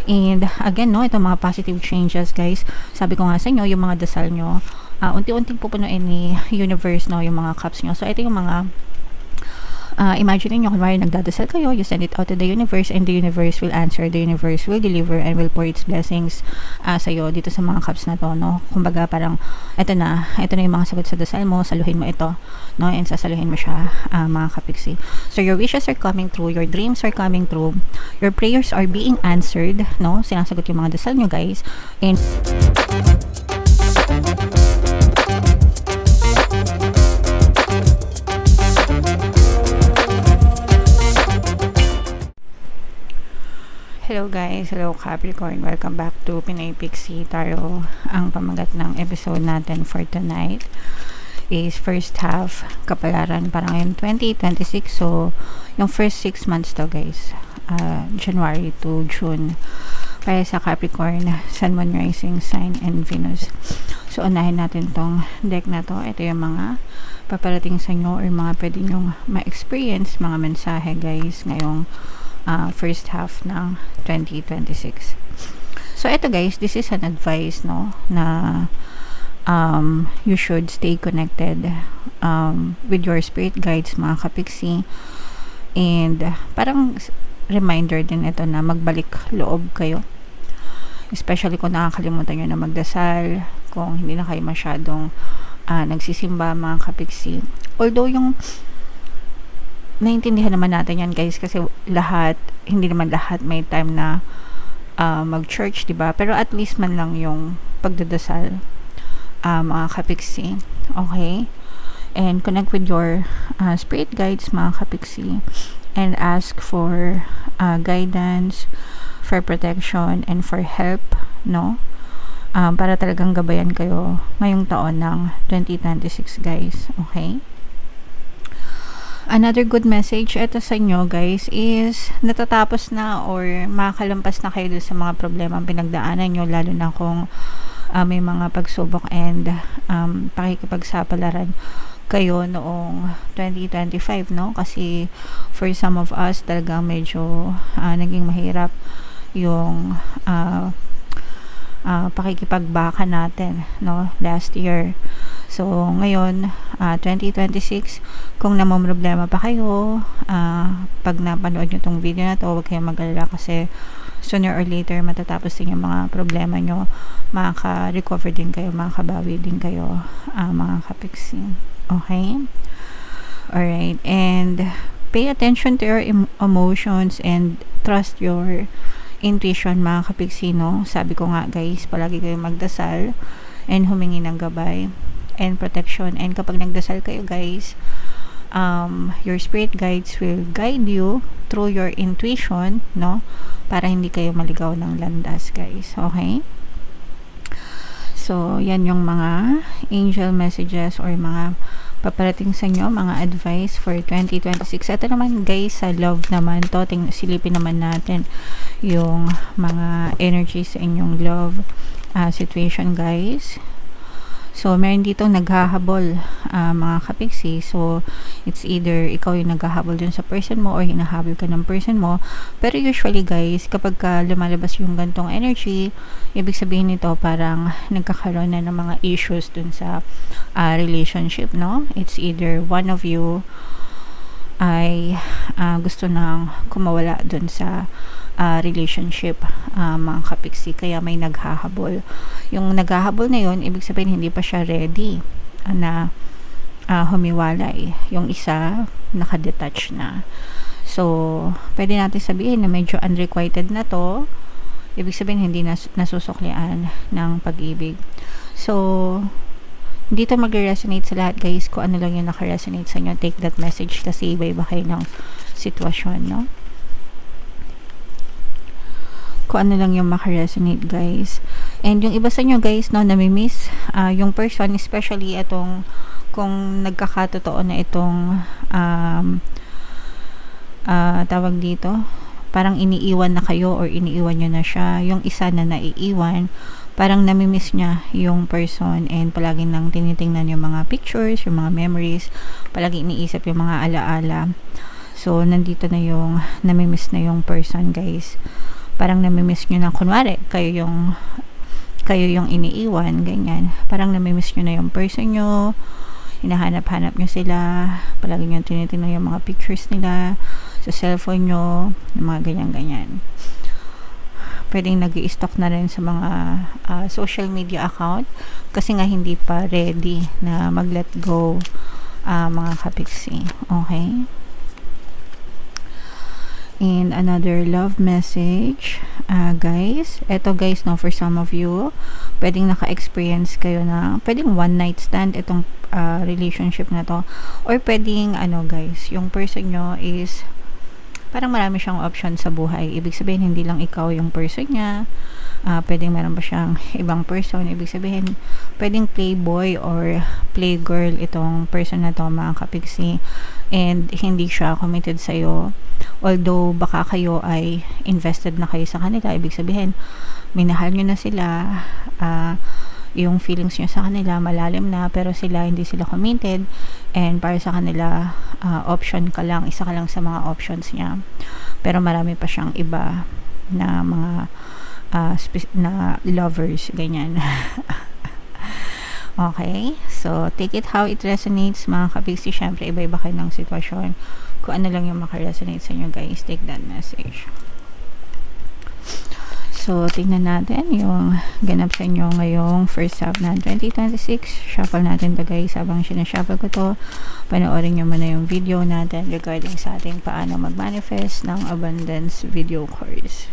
And again, no, itong mga positive changes, guys, sabi ko nga sa inyo, yung mga dasal nyo, unti-unting pupunuin ni universe, no, yung mga cups nyo. So ito yung mga imagine nyo, kunwari nagdadasal kayo, you send it out to the universe, and the universe will answer, the universe will deliver, and will pour its blessings sa'yo dito sa mga cups na to, no? Kumbaga parang, ito na yung mga sagot sa dasal mo, saluhin mo ito, no? And sasaluhin mo siya, mga kapiksi. So your wishes are coming true, your dreams are coming true, your prayers are being answered, no? Sinasagot yung mga dasal nyo, guys. And hello guys, hello Capricorn, welcome back to Pinay Pixie Tarot. Ang pamagat ng episode natin for tonight is first half kapalaran para ngayon 2026. So yung first 6 months to, guys, January to June, para sa Capricorn, Sun, Moon, Rising Sign, and Venus. So unahin natin tong deck na to. Ito yung mga paparating sa inyo or mga pwede nyong ma-experience, mga mensahe, guys, ngayong first half ng 2026. So ito, guys, this is an advice, no, na you should stay connected with your spirit guides, mga kapiksi, and parang reminder din ito na magbalik loob kayo, especially kung nakakalimutan nyo na magdasal, kung hindi na kayo masyadong nagsisimba, mga kapiksi. Although yung naiintindihan naman natin yan, guys, kasi hindi naman lahat may time na mag-church, diba? Pero at least man lang yung pagdadasal, mga kapiksi, okay? And connect with your spirit guides, mga kapiksi, and ask for guidance, for protection, and for help, no? Para talagang gabayan kayo ngayong taon ng 2026, guys, okay? Another good message ito sa inyo, guys, is natatapos na or makalampas na kayo sa mga problema ang pinagdaanan nyo, lalo na kung may mga pagsubok and pakikipagsapalaran kayo noong 2025, no? Kasi for some of us talagang medyo naging mahirap yung pakikipagbaka natin, no, last year. So ngayon, 2026, kung namomroblema pa kayo, pag napanood nyo tong video na to, huwag kayong mag-alala kasi sooner or later matatapos din yung mga problema nyo, makaka-recover din kayo, makakabawi din kayo, mga kapiksi, okay? Alright, and pay attention to your emotions and trust your intuition, mga kapiksi, no? Sabi ko nga, guys, palagi kayong magdasal and humingi ng gabay and protection. And kapag nagdasal kayo, guys, your spirit guides will guide you through your intuition, no? Para hindi kayo maligaw ng landas, guys, okay? So yan yung mga angel messages or mga paparating sa inyo, mga advice for 2026. Ito naman, guys, sa love naman to, silipin naman natin yung mga energy sa inyong love situation, guys. So meron dito naghahabol, mga kapiksi. So it's either ikaw yung naghahabol dun sa person mo or hinahabol ka ng person mo. Pero usually, guys, kapag lumalabas yung gantong energy, ibig sabihin nito parang nagkakaroon na ng mga issues dun sa relationship, no? It's either one of you ay gusto nang kumawala dun sa relationship, mga kapiksi, kaya may naghahabol. Yung naghahabol na yun, ibig sabihin hindi pa siya ready na humiwalay. Yung isa nakadetach na. So pwede natin sabihin na medyo unrequited na to, ibig sabihin hindi nasusuklian ng pag-ibig. So dito mag-resonate sa lahat, guys, kung ano lang yung naka-resonate sa inyo. Take that message kasi iba-iba kayo ng sitwasyon, no? Kung ano lang yung maka-resonate, guys. And yung iba sa inyo, guys, no, nami-miss yung person, especially itong kung nagkakatotoo na itong tawag dito, parang iniiwan na kayo or iniiwan nyo na siya. Yung isa na naiiwan, parang namimiss niya yung person and palagi nang tinitingnan yung mga pictures, yung mga memories, palagi iniisip yung mga alaala. So nandito na yung namimiss na yung person, guys. parang namimiss nyo na, kunwari kayo yung iniiwan, ganyan, parang namimiss nyo na yung person nyo, hinahanap-hanap nyo sila, palagi nyo tinitingnan yung mga pictures nila sa cellphone nyo, yung mga ganyan-ganyan. Pwedeng nag-i-stalk na rin sa mga social media account kasi nga hindi pa ready na mag-let go, mga kapiksi. Okay? And another love message, guys. Eto guys, no, for some of you, pwedeng naka-experience kayo na, pwedeng one night stand itong relationship na to. Or pwedeng, guys, yung person nyo is parang marami siyang option sa buhay. Ibig sabihin, hindi lang ikaw yung person niya. Pwedeng meron pa siyang ibang person. Ibig sabihin, pwedeng playboy or playgirl itong person na to, mga kapiksi. And hindi siya committed sa'yo. Although, baka kayo ay invested na kayo sa kanila. Ibig sabihin, minahal nyo na sila. Yung feelings nyo sa kanila malalim na, pero hindi sila committed, and para sa kanila option ka lang, isa ka lang sa mga options niya, pero marami pa siyang iba na mga na lovers, ganyan. Okay, so take it how it resonates, mga kabigsi. Syempre iba-iba kayo ng sitwasyon, kung ano lang yung makaresonate sa inyo, guys. Take that message. So, tingnan natin yung ganap sa inyo ngayong first half na 2026. Shuffle natin to, guys. Habang sinashuffle ko to, panoorin nyo muna yung video natin regarding sa ating paano mag-manifest ng abundance video course.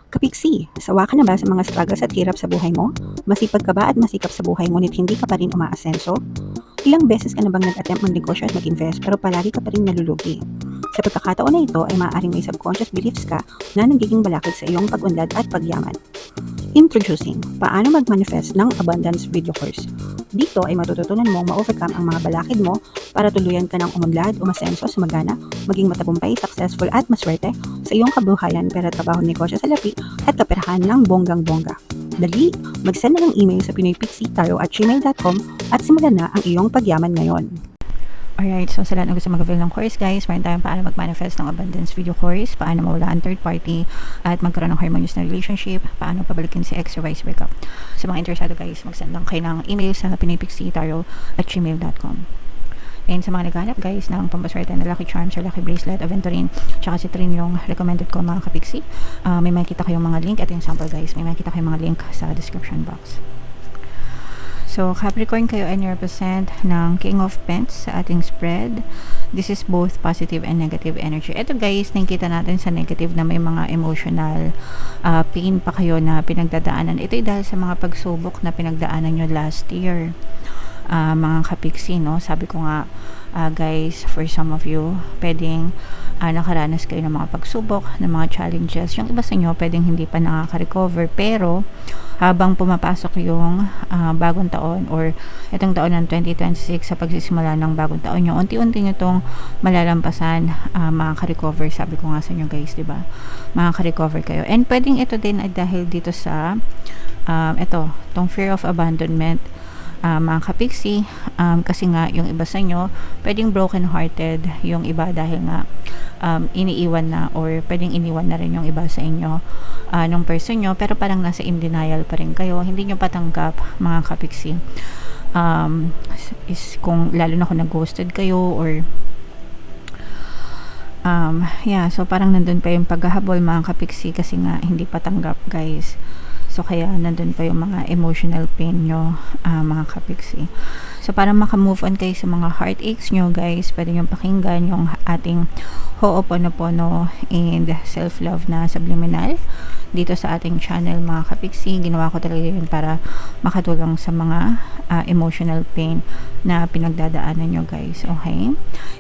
Kapiksi, sawa ka na ba sa mga struggles at hirap sa buhay mo? Masipag ka ba at masikap sa buhay ngunit hindi ka pa rin umaasenso? Ilang beses ka na bang nag-attempt mag-negosyo at mag-invest pero palagi ka pa rin nalulugi? Sa pagkakataon na ito ay maaaring may subconscious beliefs ka na nagiging balakid sa iyong pag-unlad at pagyaman. Introducing, paano mag-manifest ng abundance video course. Dito ay matututunan mong ma-overcome ang mga balakid mo para tuluyan ka ng umunlad, umasenso, sumagana, maging matagumpay, successful at maswerte sa iyong kabuhayan, pera, trabaho, negosyo sa lapi at kaperahan ng bonggang-bongga. Dali, mag-send na ng email sa pinoypixie@gmail.com at simulan na ang iyong pagyaman ngayon. Alright, so sa lahat ng gusto mag-avail ng course, guys, meron tayong paano mag-manifest ng abundance video course, paano mawala ang third party, at magkaroon ng harmonious na relationship, paano pabalikin si ex or vice versa. Sa mga interesado, guys, mag-send lang kayo ng email sa pinoypixie@gmail.com. And sa mga naghahanap, guys, ng pampaswerte na lucky charms or lucky bracelet, aventurine, tsaka citrine yung recommended ko, mga kapiksi. May makikita kayong mga link. Ito yung sample, guys. May makikita kayong mga link sa description box. So, Capricorn, kayo ay represent ng King of Pentacles sa ating spread. This is both positive and negative energy. Ito, guys, nakikita natin sa negative na may mga emotional pain pa kayo na pinagdadaanan. Ito ay dahil sa mga pagsubok na pinagdaanan nyo last year. Mga kapiksi, no? Sabi ko nga, guys, for some of you, pwedeng nakaranas kayo ng mga pagsubok, ng mga challenges. Yung iba sa inyo, pwedeng hindi pa nakaka-recover, pero habang pumapasok yung bagong taon or itong taon ng 2026 sa pagsisimula ng bagong taon nyo, unti-unti nyo itong malalampasan, makaka-recover. Sabi ko nga sa inyo, guys, diba? Makaka-recover kayo. And pwedeng ito din ay dahil dito sa tong fear of abandonment, mga kapiksi, kasi nga yung iba sa inyo pwedeng broken hearted yung iba dahil nga iniiwan na, or pwedeng iniwan na rin yung iba sa inyo nung person nyo, pero parang nasa in denial pa rin kayo, hindi nyo patanggap, mga kapiksi. Is kung lalo na kung nag-ghosted kayo or so parang nandun pa yung paghahabol, mga kapiksi, kasi nga hindi patanggap, guys. So, kaya nandun pa yung mga emotional pain nyo, mga kapiksi. So, para makamove on kayo sa mga heartaches nyo, guys, pwede nyo pakinggan yung ating Ho'oponopono and self-love na subliminal dito sa ating channel, mga kapiksi. Ginawa ko talaga yun para makatulong sa mga emotional pain na pinagdadaanan nyo, guys. Okay?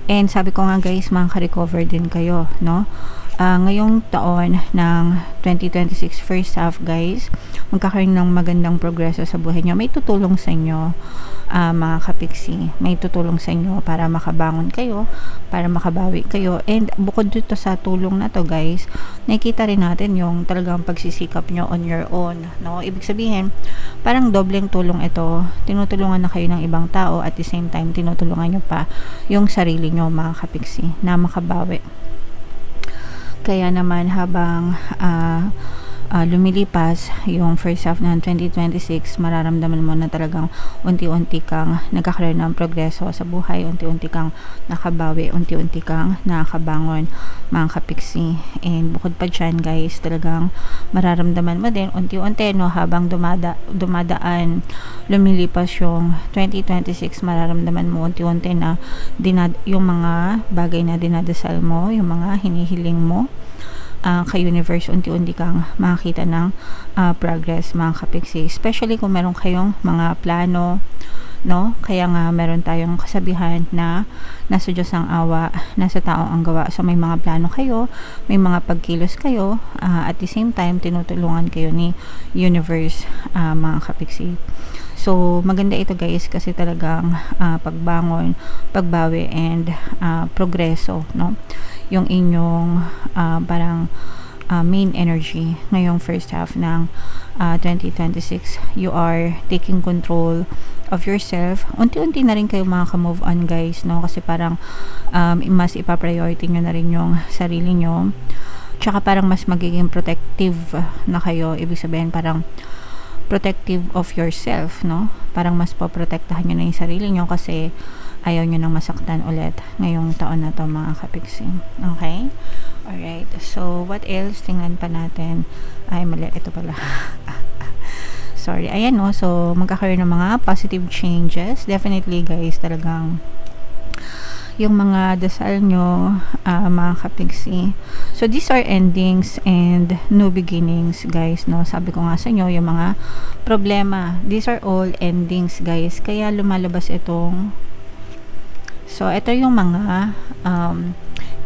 And sabi ko nga, guys, makaka-recover din kayo, no? Ngayong taon ng 2026 first half, guys, magkakaroon ng magandang progreso sa buhay nyo. May tutulong sa inyo, mga kapiksi. May tutulong sa inyo para makabangon kayo, para makabawi kayo. And bukod dito sa tulong na to, guys, nakikita rin natin yung talagang pagsisikap nyo on your own, no? Ibig sabihin, parang dobleng tulong ito. Tinutulungan na kayo ng ibang tao, at the same time tinutulungan nyo pa yung sarili nyo, mga kapiksi, na makabawi. Kaya naman habang lumilipas yung first half ng 2026, mararamdaman mo na talagang unti-unti kang nagkakaroon ng progreso sa buhay, unti-unti kang nakabawi, unti-unti kang nakakabangon, mga kapiksi. And bukod pa dyan guys, talagang mararamdaman mo din unti-unti, no, habang dumadaan, lumilipas yung 2026, mararamdaman mo unti-unti na yung mga bagay na dinadasal mo, yung mga hinihiling mo kay universe, unti-unti kang makakita ng progress, mga kapiksi. Especially kung meron kayong mga plano, no? Kaya nga meron tayong kasabihan na nasa Diyos ang awa, nasa tao ang gawa. So may mga plano kayo, may mga pagkilos kayo, at the same time tinutulungan kayo ni universe, mga kapiksi. So maganda ito guys, kasi talagang pagbangon, pagbawi, and progreso, no, yung inyong parang main energy ngayong first half ng 2026. You are taking control of yourself. Unti-unti na rin kayo makaka-move on guys, no, kasi parang mas ipa-priority nyo na rin yung sarili nyo, tsaka parang mas magiging protective na kayo. Ibig sabihin parang protective of yourself, no, parang mas poprotektahan nyo na yung sarili nyo kasi ayaw nyo nang masaktan ulit ngayong taon na to, mga kapiksi. Okay? Alright. So, what else? Tingnan pa natin. Ay, mali. Ito pala. Sorry. Ayan, no. So, magkakaroon ng mga positive changes. Definitely, guys, talagang yung mga dasal nyo, mga kapiksi. So, these are endings and new beginnings, guys, no. Sabi ko nga sa inyo, yung mga problema, these are all endings, guys. Kaya lumalabas itong, so, ito yung mga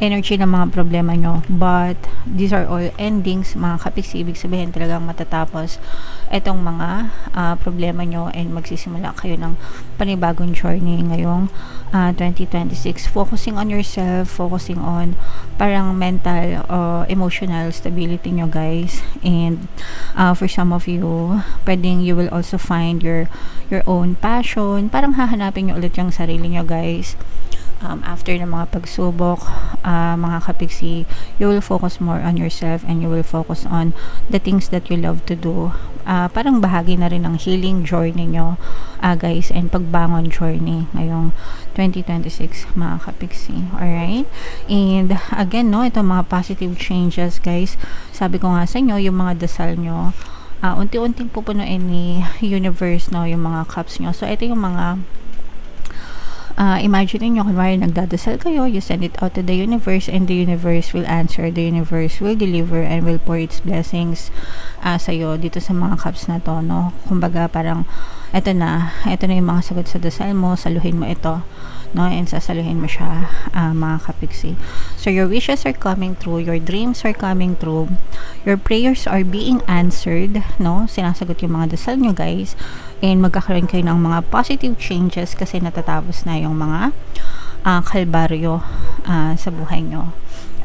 energy ng mga problema nyo, but these are all endings, mga kapiksi. Ibig sabihin talagang matatapos itong mga problema nyo, and magsisimula kayo ng panibagong journey ngayong 2026. Focusing on yourself, focusing on parang mental or emotional stability nyo, guys. And for some of you, pwedeng you will also find your own passion. Parang hahanapin nyo ulit yung sarili nyo, guys. After ng mga pagsubok, mga kapiksi, you will focus more on yourself, and you will focus on the things that you love to do. Parang bahagi na rin ng healing journey nyo, guys, and pagbangon journey ngayong 2026, mga kapiksi. Alright? And again, no, ito mga positive changes, guys. Sabi ko nga sa inyo, yung mga dasal nyo, unti-unting pupunuin ni universe, no, yung mga cups nyo. So, ito yung mga imagine nyo, kunwari nagdadasal kayo, you send it out to the universe, and the universe will answer, the universe will deliver, and will pour its blessings sa'yo dito sa mga cups na to, no. Kumbaga parang ito na yung mga sagot sa dasal mo, saluhin mo ito, no, and sasaluhin mo siya, mga kapiksi. So your wishes are coming true, your dreams are coming true, your prayers are being answered, no, sinasagot yung mga dasal nyo, guys, and magkakaroon kayo ng mga positive changes kasi natatapos na yung mga kalbaryo sa buhay nyo,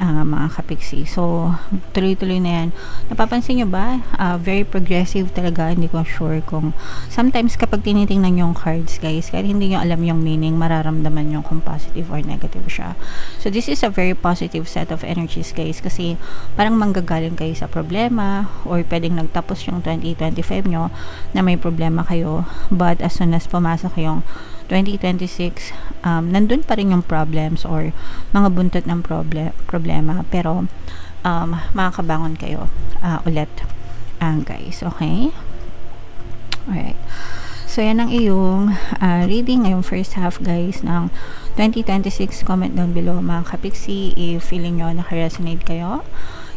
mga kapiksi. So tuloy-tuloy na yan. Napapansin nyo ba? Very progressive talaga. Hindi ko sure kung sometimes kapag tinitingnan yung cards, guys, kahit hindi nyo alam yung meaning, mararamdaman nyo kung positive or negative siya. So this is a very positive set of energies, guys, kasi parang manggagaling kayo sa problema, or pwedeng nagtapos yung 2025 nyo na may problema kayo, but as soon as pumasok yung 2026, nandun pa rin yung problems or mga buntot ng problema, pero makakabangon kayo ulit, guys. Okay? Alright. So, yan ang iyong reading ngayong first half, guys, ng 2026. Comment down below, mga kapiksi, if feeling nyo nakaresonate kayo.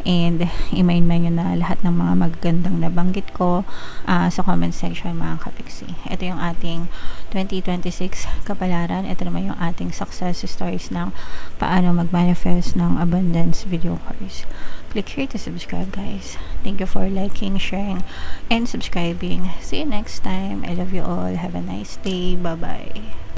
And i-main nyo na lahat ng mga magagandang nabanggit ko sa comment section, mga kapiksi. Ito yung ating 2026 kapalaran. Ito naman yung ating success stories ng paano mag-manifest ng abundance video course. Click here to subscribe, guys. Thank you for liking, sharing, and subscribing. See you next time. I love you all. Have a nice day. Bye-bye.